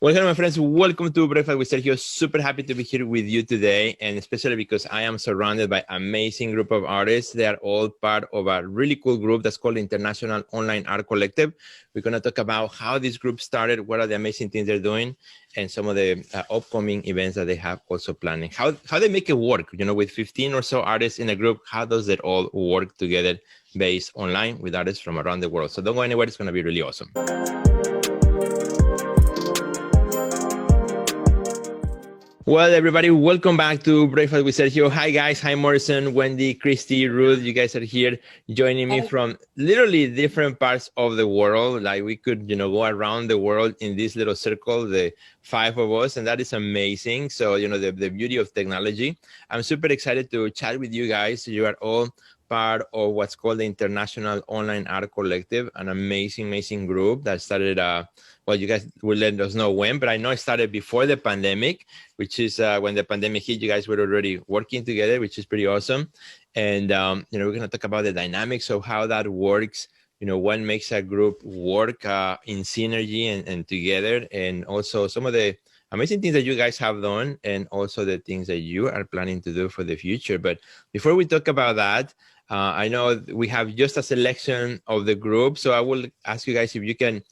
Well, hello, my friends. Welcome to Breakfast with Sergio. Super happy to be here with you today, and especially because I am surrounded by an amazing group of artists. They are all part of a really cool group that's called the International Online Art Collective. We're going to talk about how this group started, what are the amazing things they're doing, and some of the upcoming events that they have also planning. How they make it work, you know, with 15 or so artists in a group, how does it all work together based online with artists from around the world? So don't go anywhere. It's going to be really awesome. Well, everybody, welcome back to Breakfast with Sergio. Hi, guys. Hi, Morrison, Wendy, Christy, Ruth. You guys are here joining me from literally different parts of the world. Like we could, you know, go around the world in this little circle, the 5 of us, and that is amazing. So, you know, the beauty of technology. I'm super excited to chat with you guys. You are all part of what's called the International Online Art Collective, an amazing group that started, well, you guys will let us know when, but I know it started before the pandemic, which is when the pandemic hit, you guys were already working together, which is pretty awesome. And, you know, we're going to talk about the dynamics of how that works, you know, what makes a group work in synergy and together, and also some of the amazing things that you guys have done, and also the things that you are planning to do for the future. But before we talk about that, I know we have just a selection of the group. So I will ask you guys if you can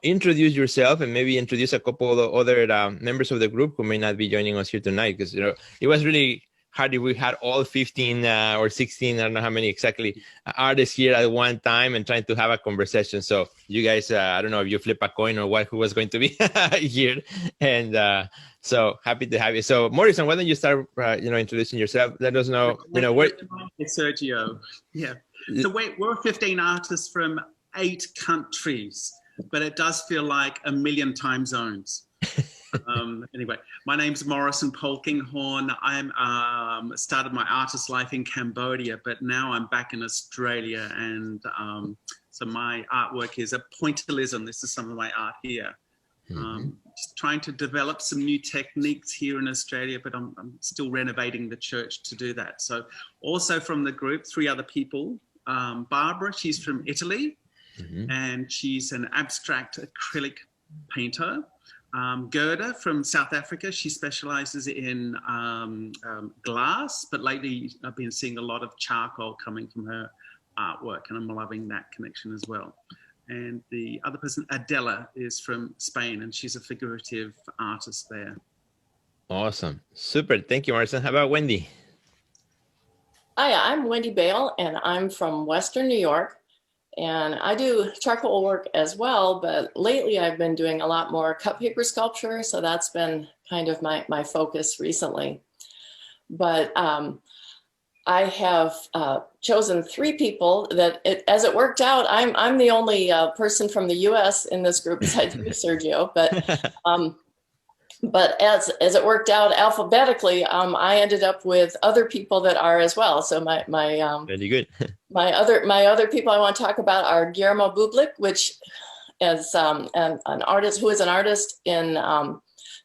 introduce yourself and maybe introduce a couple of other members of the group who may not be joining us here tonight, because, you know, it was really hard if we had all 15 or 16, I don't know how many exactly, artists here at one time and trying to have a conversation. So you guys, I don't know if you flip a coin or what, who was going to be here. And so happy to have you. So Morrison, why don't you start, you know, introducing yourself? Let us know, you know, what. It's Sergio. Yeah. So we're 15 artists from 8 countries, but it does feel like a million time zones. Anyway, my name's Morrison Polkinghome. I'm started my artist life in Cambodia, but now I'm back in Australia, and so my artwork is a pointillism. This is some of my art here. Just trying to develop some new techniques here in Australia, but I'm still renovating the church to do that. So also from the group, 3 other people. Barbara, she's from Italy, and she's an abstract acrylic painter. Gerda from South Africa, she specializes in glass, but lately I've been seeing a lot of charcoal coming from her artwork, and I'm loving that connection as well. And the other person, Adela, is from Spain, and she's a figurative artist there. Awesome. Super. Thank you, Morrison. How about Wendy? Hi, I'm Wendy Bale, and I'm from Western New York. And I do charcoal work as well, but lately I've been doing a lot more cut paper sculpture. So that's been kind of my focus recently. But I have chosen 3 people that, as it worked out, I'm the only person from the US in this group besides you, Sergio. But as it worked out alphabetically, I ended up with other people that are as well. So my very good. my other people I want to talk about are Guillermo Bublik, which is an artist who is an artist in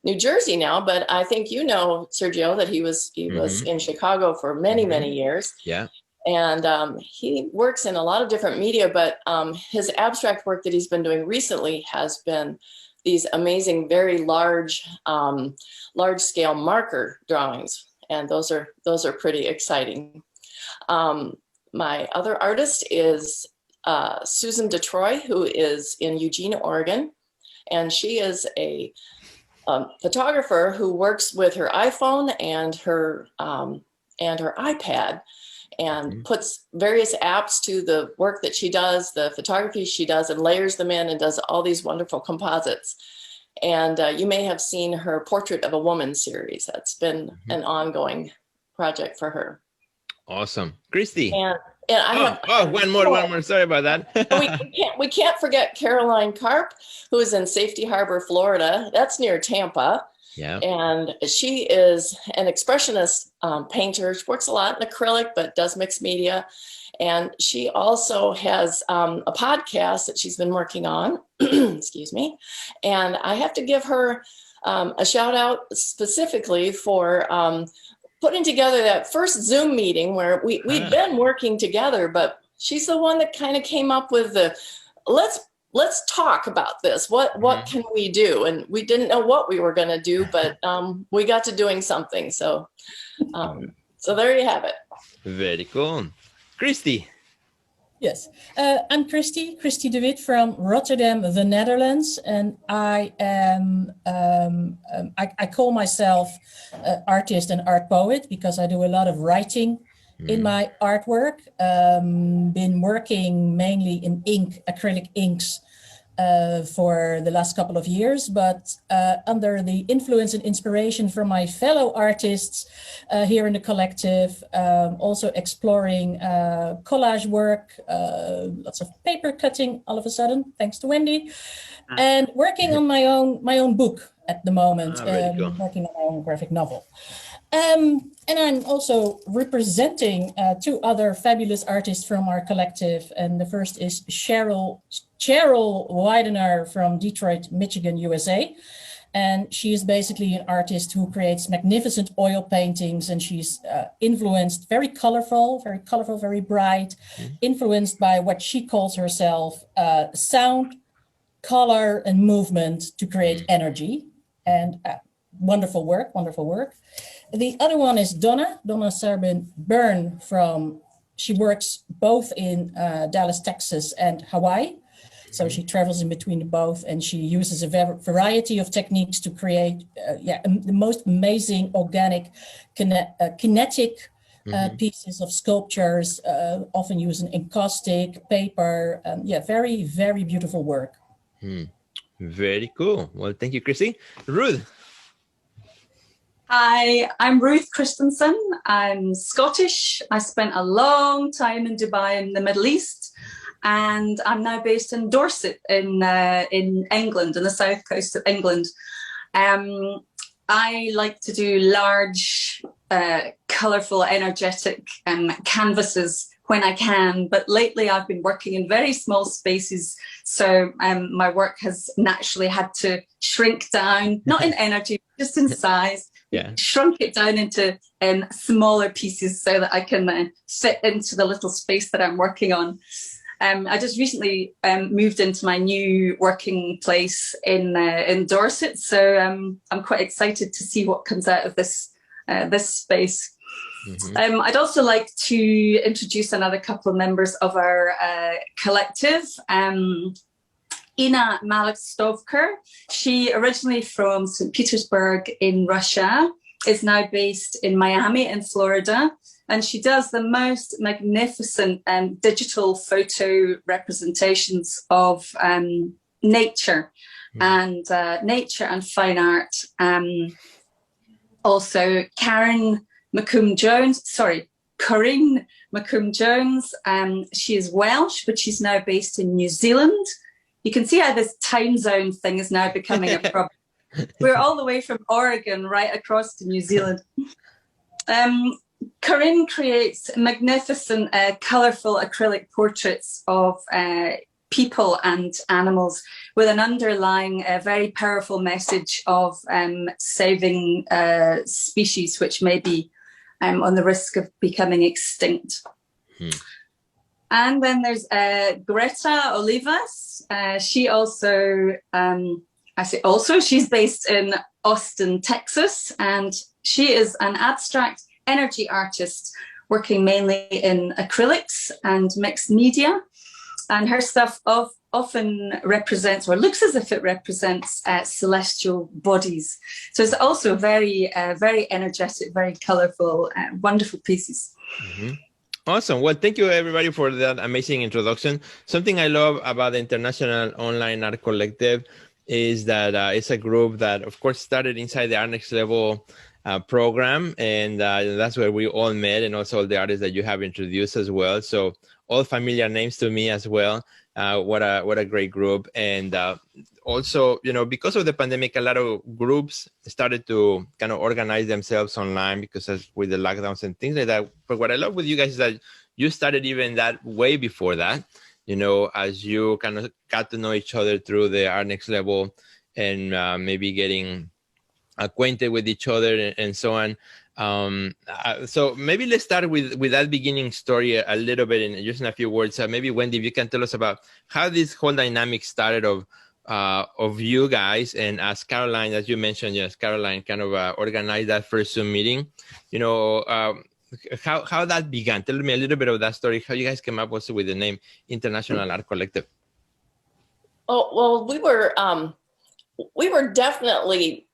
New Jersey now, but I think you know, Sergio, that he was in Chicago for many years. Yeah. And he works in a lot of different media, but his abstract work that he's been doing recently has been these amazing, very large scale marker drawings. And those are pretty exciting. My other artist is Susan DeTroy, who is in Eugene, Oregon. And she is a photographer who works with her iPhone and her iPad, and puts various apps to the work that she does, the photography she does, and layers them in and does all these wonderful composites. And you may have seen her Portrait of a Woman series. That's been an ongoing project for her. Awesome. Christy. And I have one more. Sorry about that. we can't forget Caroline Karp, who is in Safety Harbor, Florida. That's near Tampa. Yeah. And she is an expressionist painter. She works a lot in acrylic, but does mixed media. And she also has a podcast that she's been working on. Excuse me. And I have to give her a shout out specifically for putting together that first Zoom meeting where we'd been working together, but she's the one that kind of came up with let's let's talk about this. What can we do? And we didn't know what we were going to do, but we got to doing something. So there you have it. Very cool. Christy. Yes, I'm Christy David from Rotterdam, the Netherlands, and I am I call myself artist and art poet because I do a lot of writing in my artwork. Been working mainly in acrylic inks for the last couple of years, but under the influence and inspiration from my fellow artists here in the collective, also exploring collage work, lots of paper cutting all of a sudden, thanks to Wendy, and working on my own book at the moment, cool. Working on my own graphic novel. And I'm also representing two other fabulous artists from our collective. And the first is Cheryl Widener from Detroit, Michigan, USA. And she is basically an artist who creates magnificent oil paintings. And she's influenced, very colorful, very bright, influenced by what she calls herself sound, color, and movement to create energy. And wonderful work. The other one is Donna Sarbin Byrne she works both in Dallas, Texas and Hawaii. So she travels in between both, and she uses a variety of techniques to create the most amazing organic kinetic pieces of sculptures, often using encaustic, paper. Very, very beautiful work. Very cool. Well, thank you, Christy. Ruth. Hi, I'm Ruth Christensen. I'm Scottish. I spent a long time in Dubai in the Middle East, and I'm now based in Dorset in England, in the south coast of England. I like to do large, colourful, energetic canvases when I can, but lately I've been working in very small spaces, so my work has naturally had to shrink down, not in energy, just in size. Shrunk it down into smaller pieces so that I can fit into the little space that I'm working on. I just recently moved into my new working place in Dorset, so I'm quite excited to see what comes out of this space. I'd also like to introduce another couple of members of our collective. Ina Malik-Stovker, she originally from St. Petersburg in Russia, is now based in Miami in Florida, and she does the most magnificent digital photo representations of nature and fine art. Also, Corinne McComb-Jones, she is Welsh, but she's now based in New Zealand. You can see how this time zone thing is now becoming a problem. We're all the way from Oregon right across to New Zealand. Corinne creates magnificent, colourful acrylic portraits of people and animals with an underlying very powerful message of saving species which may be on the risk of becoming extinct. And then there's Greta Olivas. She also, she's based in Austin, Texas, and she is an abstract energy artist working mainly in acrylics and mixed media. And her stuff often represents, or looks as if it represents, celestial bodies. So it's also very, very energetic, very colourful, wonderful pieces. Awesome. Well, thank you, everybody, for that amazing introduction. Something I love about the International Online Art Collective is that it's a group that, of course, started inside the Art NXT Level program, and that's where we all met, and also all the artists that you have introduced as well. So all familiar names to me as well. What a great group. And also, because of the pandemic, a lot of groups started to kind of organize themselves online because with the lockdowns and things like that. But what I love with you guys is that you started even that way before that, as you kind of got to know each other through the Art NXT Level and maybe getting acquainted with each other and so on. So maybe let's start with that beginning story a little bit in just in a few words. Maybe Wendy, if you can tell us about how this whole dynamic started of you guys, and as Caroline, as you mentioned, yes, Caroline kind of organized that first Zoom meeting. How that began. Tell me a little bit of that story. How you guys came up also with the name International Art Collective. Oh well, we were definitely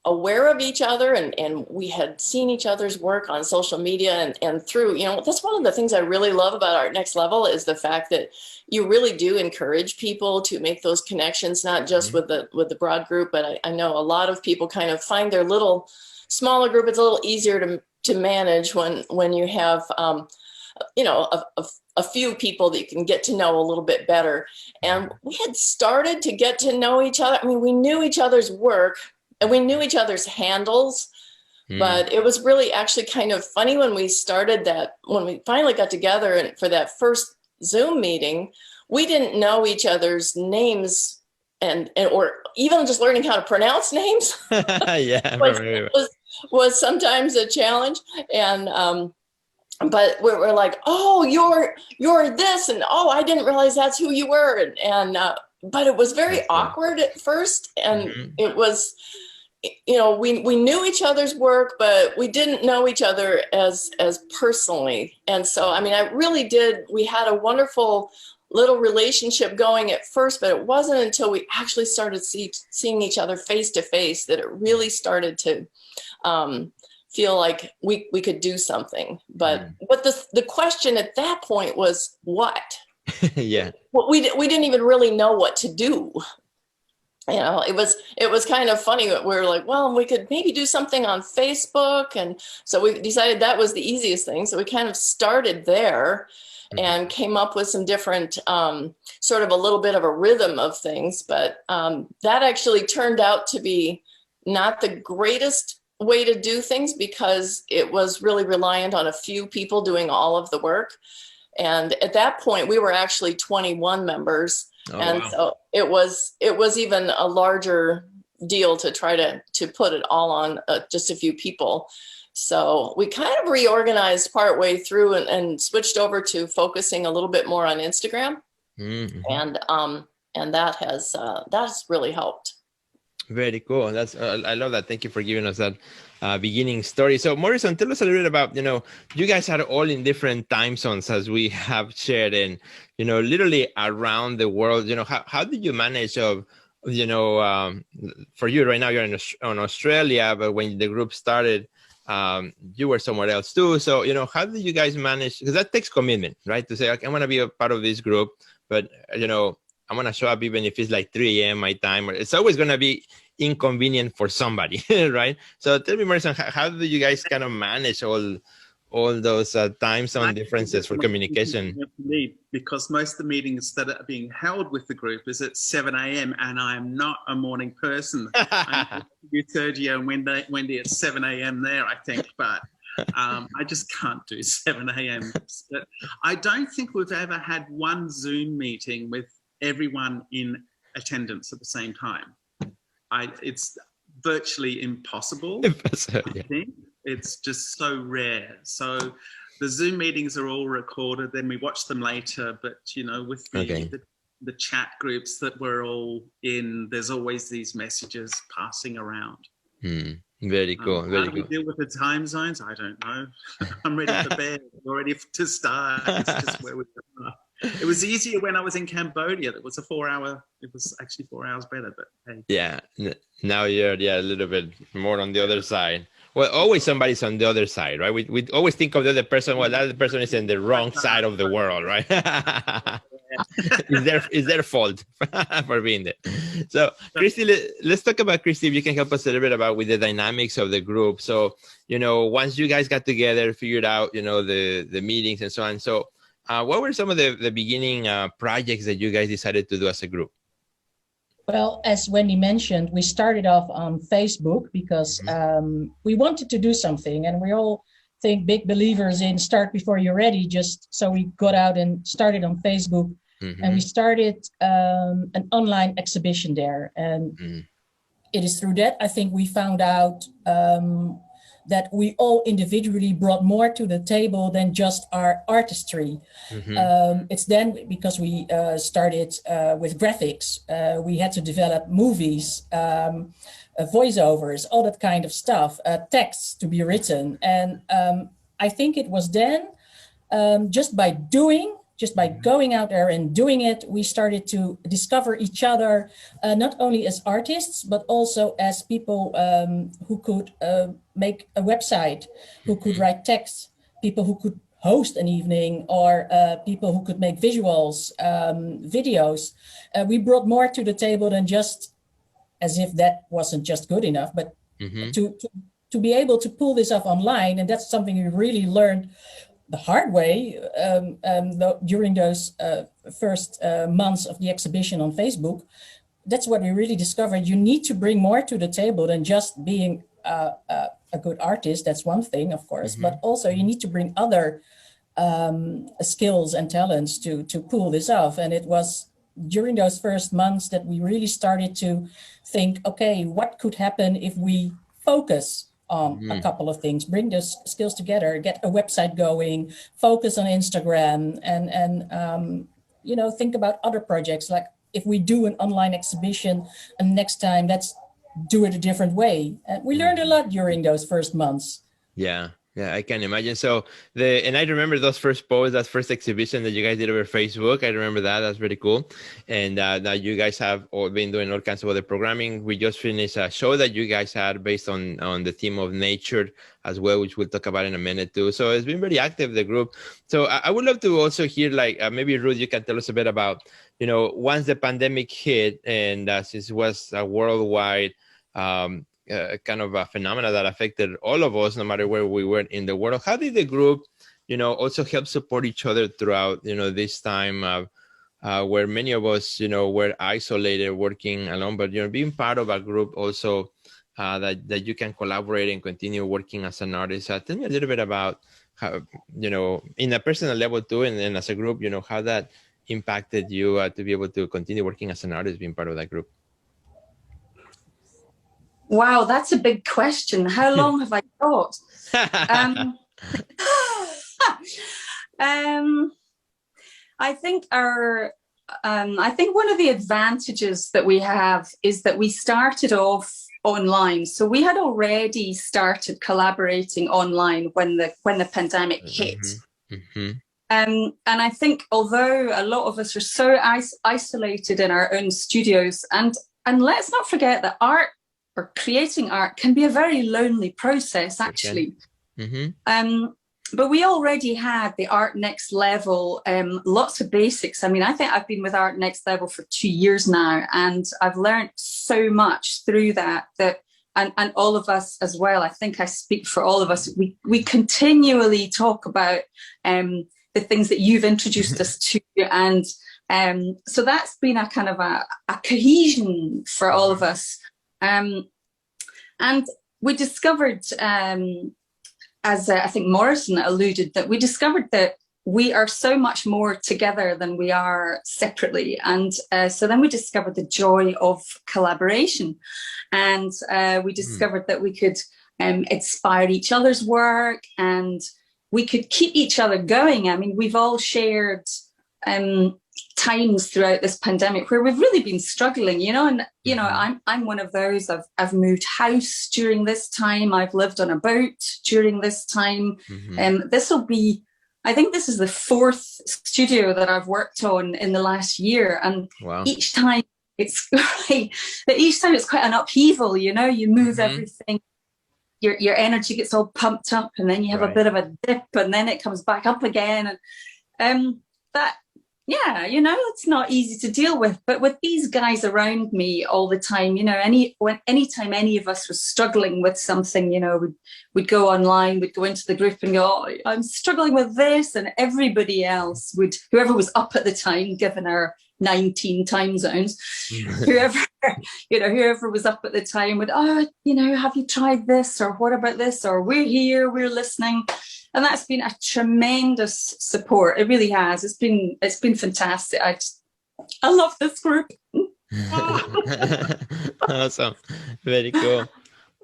aware of each other, and we had seen each other's work on social media and through, that's one of the things I really love about Art NXT Level is the fact that you really do encourage people to make those connections, not just with the broad group, but I know a lot of people kind of find their little smaller group. It's a little easier to manage when you have, a few people that you can get to know a little bit better. And we had started to get to know each other. I mean, we knew each other's work, and we knew each other's handles, but it was really actually kind of funny when we finally got together and for that first Zoom meeting, we didn't know each other's names and or even just learning how to pronounce names was sometimes a challenge. And but we're like, oh, you're this, and oh, I didn't realize that's who you were, and but it was very awkward at first, and it was, we knew each other's work, but we didn't know each other as personally. And so, I mean, we had a wonderful little relationship going at first, but it wasn't until we actually started seeing each other face to face that it really started to feel like we could do something. But the question at that point was what? Yeah. Well, we didn't even really know what to do. It was kind of funny that we were like, well, we could maybe do something on Facebook. And so we decided that was the easiest thing. So we kind of started there and came up with some different, sort of a little bit of a rhythm of things. But that actually turned out to be not the greatest way to do things because it was really reliant on a few people doing all of the work. And at that point, we were actually 21 members. Oh, and wow. So it was even a larger deal to try to put it all on just a few people. So we kind of reorganized partway through and switched over to focusing a little bit more on Instagram. And that's really helped. Very cool. I love that. Thank you for giving us that beginning story. So Morrison, tell us a little bit about, you guys are all in different time zones as we have shared, and, literally around the world. How did you manage for you right now, you're in Australia, but when the group started, you were somewhere else too. So, how did you guys manage? Because that takes commitment, right? To say, okay, I want to be a part of this group, but, I'm going to show up even if it's like 3 a.m. my time. It's always going to be inconvenient for somebody, right? So tell me, Morrison, how do you guys kind of manage all those time zone differences for communication? Because most of the meetings that are being held with the group is at 7 a.m. and I'm not a morning person. You, Sergio, and Wendy at 7 a.m. there, I think, but I just can't do 7 a.m. But I don't think we've ever had one Zoom meeting with everyone in attendance at the same time. It's virtually impossible. I think it's just so rare. So the Zoom meetings are all recorded, then we watch them later. But with the chat groups that we're all in, there's always these messages passing around. Very cool. How do we deal with the time zones? I don't know. I'm ready for bed. We're ready to start. It's just where we are. It was easier when I was in Cambodia. It was actually 4 hours better, but hey. Yeah. Now you're a little bit more on the other side. Well, always somebody's on the other side, right? We always think of the other person. Well, that other person is in the wrong side of the world, right? It's their fault for being there. So, Christy, let's talk about, Christy, if you can help us a little bit about with the dynamics of the group. So, once you guys got together, figured out, the meetings and so on. So, what were some of the beginning projects that you guys decided to do as a group? Well, as Wendy mentioned, we started off on Facebook because we wanted to do something, and we all think big believers in start before you're ready. Just so we got out and started on Facebook, and we started an online exhibition there. And it is through that I think we found out that we all individually brought more to the table than just our artistry. It's then because we started with graphics, we had to develop movies, voiceovers, all that kind of stuff, texts to be written. And I think it was then just by going out there and doing it, we started to discover each other, not only as artists, but also as people who could make a website, who could write text, people who could host an evening, or people who could make visuals, videos. We brought more to the table than just, as if that wasn't just good enough, but to be able to pull this off online. And that's something we really learned the hard way during those first months of the exhibition on Facebook. That's what we really discovered. You need to bring more to the table than just being a good artist. That's one thing, of course, but also you need to bring other skills and talents to pull this off. And it was during those first months that we really started to think, okay, what could happen if we focus on a couple of things, bring those skills together, get a website going, focus on Instagram, and think about other projects. Like if we do an online exhibition, and next time let's do it a different way. And we learned a lot during those first months. Yeah, I can imagine. So and I remember those first posts, that first exhibition that you guys did over Facebook. I remember that. That's pretty cool. And now you guys have all been doing all kinds of other programming. We just finished a show that you guys had based on the theme of nature as well, which we'll talk about in a minute too. So it's been very active, the group. So I would love to also hear, like, maybe Ruth, you can tell us a bit about, once the pandemic hit, and since it was a worldwide kind of a phenomena that affected all of us, no matter where we were in the world. How did the group, also help support each other throughout, this time where many of us, were isolated, working alone, but, being part of a group also that you can collaborate and continue working as an artist. Tell me a little bit about how, in a personal level too, and as a group, how that impacted you to be able to continue working as an artist, being part of that group. Wow, that's a big question. How long have I got? I think I think one of the advantages that we have is that we started off online. So we had already started collaborating online when the pandemic hit. And I think although a lot of us are so isolated in our own studios, and let's not forget that art, or creating art, can be a very lonely process, actually. But we already had the Art NXT Level, lots of basics. I mean, I think I've been with Art NXT Level for 2 years now, and I've learned so much through that and all of us as well. I think I speak for all of us. We continually talk about the things that you've introduced us to, and so that's been a kind of a cohesion for all of us. And we discovered, as I think Morrison alluded, that we discovered that we are so much more together than we are separately. And so then we discovered the joy of collaboration. And we discovered that we could inspire each other's work, and we could keep each other going. I mean, we've all shared times throughout this pandemic where we've really been struggling, and I'm one of those. I've moved house during this time. I've lived on a boat during this time, and I think this is the 4th studio that I've worked on in the last year, and each time it's quite an upheaval. You move everything. Your energy gets all pumped up, and then you have a bit of a dip, and then it comes back up again, and it's not easy to deal with. But with these guys around me all the time, anytime any of us was struggling with something, we'd go online, we'd go into the group and go, "Oh, I'm struggling with this," and everybody else whoever was up at the time, given our 19 time zones, whoever was up at the time would, have you tried this, or what about this, or we're here, we're listening. And that's been a tremendous support. It really has. It's been fantastic. I love this group. Awesome. Very cool.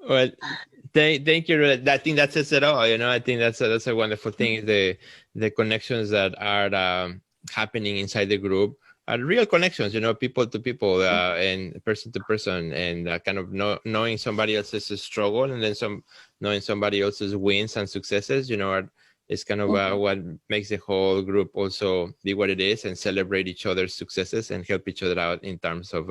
Well, Thank you. I think that says it all. I think that's a wonderful thing. The connections that are happening inside the group are real connections. People to people and person to person, and kind of knowing somebody else's struggle, and then knowing somebody else's wins and successes. Is kind of what makes the whole group also be what it is, and celebrate each other's successes and help each other out in terms of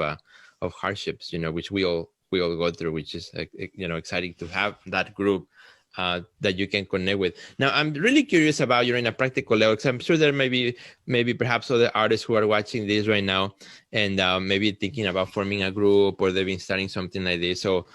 hardships. Which we all go through, which is exciting to have that group that you can connect with. Now, I'm really curious about in a practical level, because I'm sure there may be maybe perhaps other artists who are watching this right now and maybe thinking about forming a group, or they've been starting something like this. So,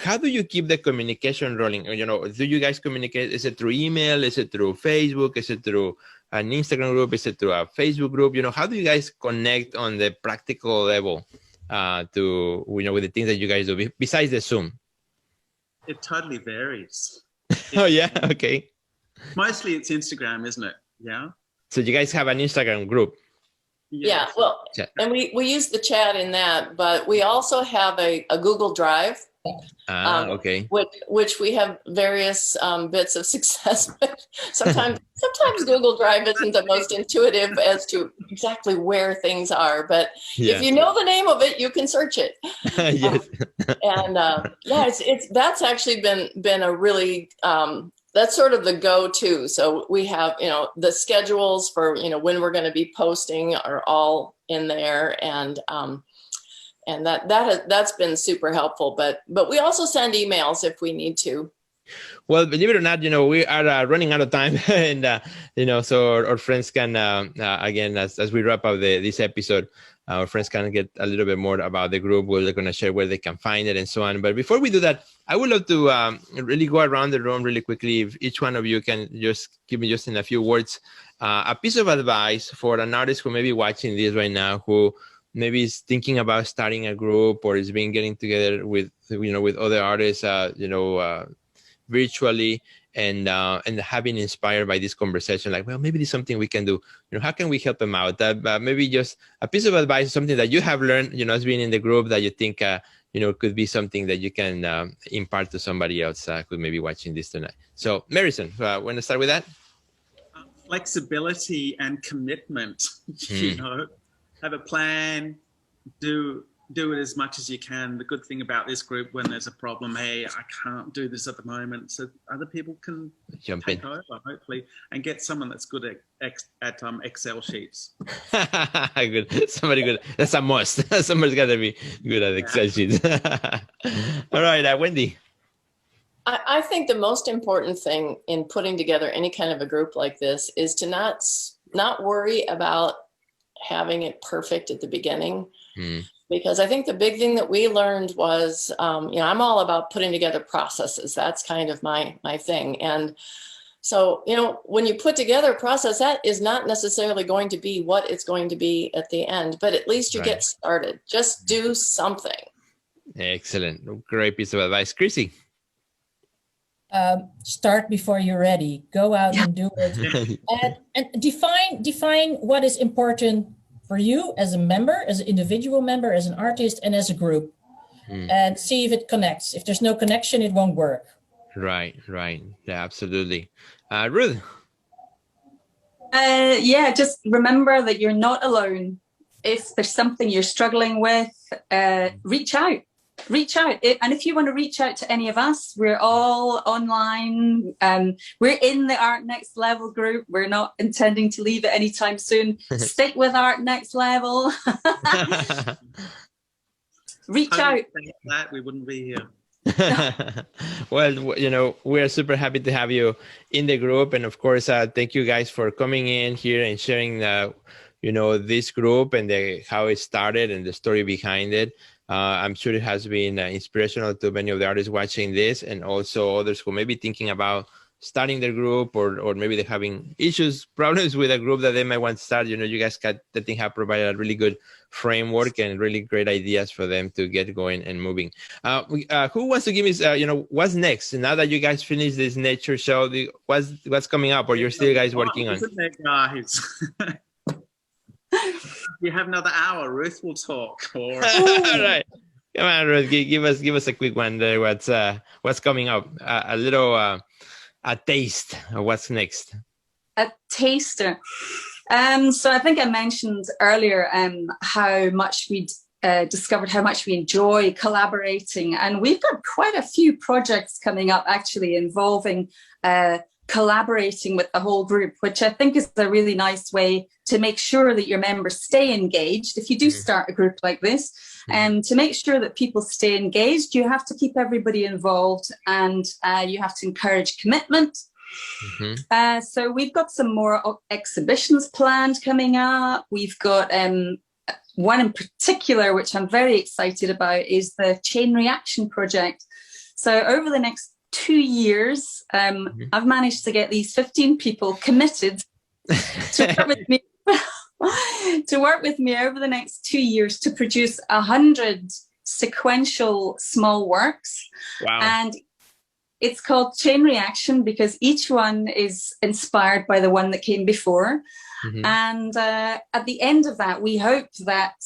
how do you keep the communication rolling? Do you guys communicate? Is it through email? Is it through Facebook? Is it through an Instagram group? Is it through a Facebook group? How do you guys connect on the practical level to, with the things that you guys do besides the Zoom? It totally varies. Oh, yeah. Okay. Mostly it's Instagram, isn't it? Yeah. So you guys have an Instagram group? Yeah. Well, and we use the chat in that, but we also have a Google Drive. Okay. Which we have various bits of success with. Sometimes Google Drive isn't the most intuitive as to exactly where things are, but if you know the name of it, you can search it. Yes. It's that's actually been a really that's sort of the go-to. So we have the schedules for when we're going to be posting are all in there, and that's been super helpful, but we also send emails if we need to. Well, believe it or not, we are running out of time, and so our friends can again, as we wrap up this episode, our friends can get a little bit more about the group. We're going to share where they can find it and so on. But before we do that, I would love to really go around the room really quickly. If each one of you can just give me just in a few words a piece of advice for an artist who may be watching this right now, who maybe is thinking about starting a group, or is getting together with other artists, virtually, and having inspired by this conversation, like, well, maybe there's something we can do. How can we help them out? Maybe just a piece of advice, something that you have learned, as being in the group, that you think, could be something that you can impart to somebody else who may be watching this tonight. So, Morrison, want to start with that? Flexibility and commitment. Have a plan, do it as much as you can. The good thing about this group, when there's a problem, hey, I can't do this at the moment, so other people can take over, hopefully, and get someone that's good at Excel sheets. Good. Somebody good. That's a must. Somebody's got to be good at Excel sheets. All right, Wendy. I think the most important thing in putting together any kind of a group like this is to not worry about having it perfect at the beginning, because I think the big thing that we learned was, I'm all about putting together processes. That's kind of my thing. And so, when you put together a process, that is not necessarily going to be what it's going to be at the end, but at least you get started. Just do something. Excellent. Great piece of advice. Chrissy? Start before you're ready. Go out and do it, and define what is important for you as a member, as an individual member, as an artist, and as a group, and see if it connects. If there's no connection, it won't work. Right. Yeah, absolutely. Ruth? Just remember that you're not alone. If there's something you're struggling with, reach out. And if you want to reach out to any of us, we're all online. We're in the Art NXT Level group. We're not intending to leave it anytime soon. Stick with Art NXT Level. Reach out. That we wouldn't be here. Well, we're super happy to have you in the group, and of course, thank you guys for coming in here and sharing this group and how it started and the story behind it. I'm sure it has been inspirational to many of the artists watching this, and also others who may be thinking about starting their group, or maybe they're having problems with a group that they might want to start. You guys have provided a really good framework and really great ideas for them to get going and moving. Who wants to give me, what's next? Now that you guys finished this nature show, what's coming up, or you're still guys working on? Isn't it, guys? You have another hour. Ruth will talk. All right. Come on, Ruth, give us a quick one there. What's coming up? A little a taste of what's next. A taster. So I think I mentioned earlier how much we discovered how much we enjoy collaborating, and we've got quite a few projects coming up actually involving collaborating with the whole group, which I think is a really nice way to make sure that your members stay engaged. If you do start a group like this, and to make sure that people stay engaged, you have to keep everybody involved, and you have to encourage commitment. So we've got some more exhibitions planned coming up. We've got one in particular, which I'm very excited about, is the Chain Reaction Project. So over the next 2 years, I've managed to get these 15 people committed to work with me. To work with me over the next 2 years to produce 100 sequential small works. Wow. And it's called Chain Reaction because each one is inspired by the one that came before. And at the end of that, we hope that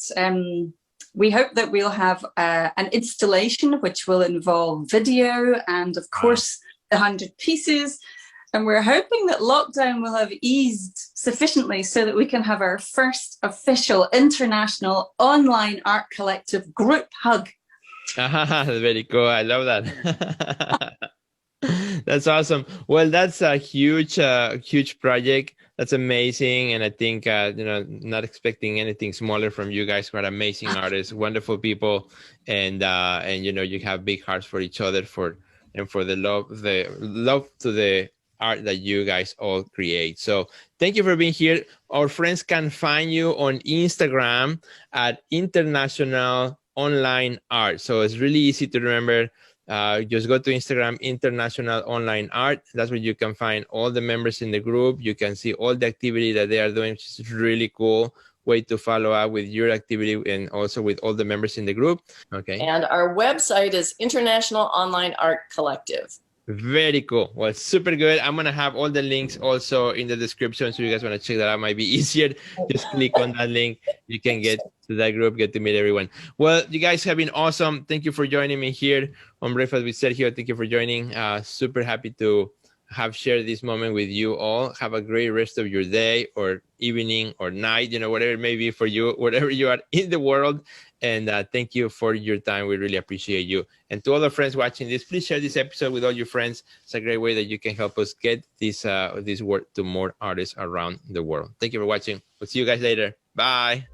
we'll have an installation which will involve video and, of course, the 100 pieces. And we're hoping that lockdown will have eased sufficiently so that we can have our first official international online art collective group hug. Very cool. I love that. That's awesome. Well, that's a huge project. That's amazing. And I think, not expecting anything smaller from you guys who are amazing artists, wonderful people. And you have big hearts for each other for the love to the art that you guys all create. So thank you for being here. Our friends can find you on Instagram at International Online Art. So it's really easy to remember. Just go to Instagram, International Online Art. That's where you can find all the members in the group. You can see all the activity that they are doing, which is really cool way to follow up with your activity and also with all the members in the group. Okay. And our website is International Online Art Collective. Very cool. Well, super good. I'm going to have all the links also in the description. So you guys want to check that out. Might be easier. Just click on that link. You can get to that group, get to meet everyone. Well, you guys have been awesome. Thank you for joining me here on Breakfast with Sergio. Thank you for joining. Super happy to have shared this moment with you all. Have a great rest of your day or evening or night, whatever it may be for you, wherever you are in the world. And thank you for your time. We really appreciate you. And to all the friends watching this, please share this episode with all your friends. It's a great way that you can help us get this work to more artists around the world. Thank you for watching. We'll see you guys later. Bye.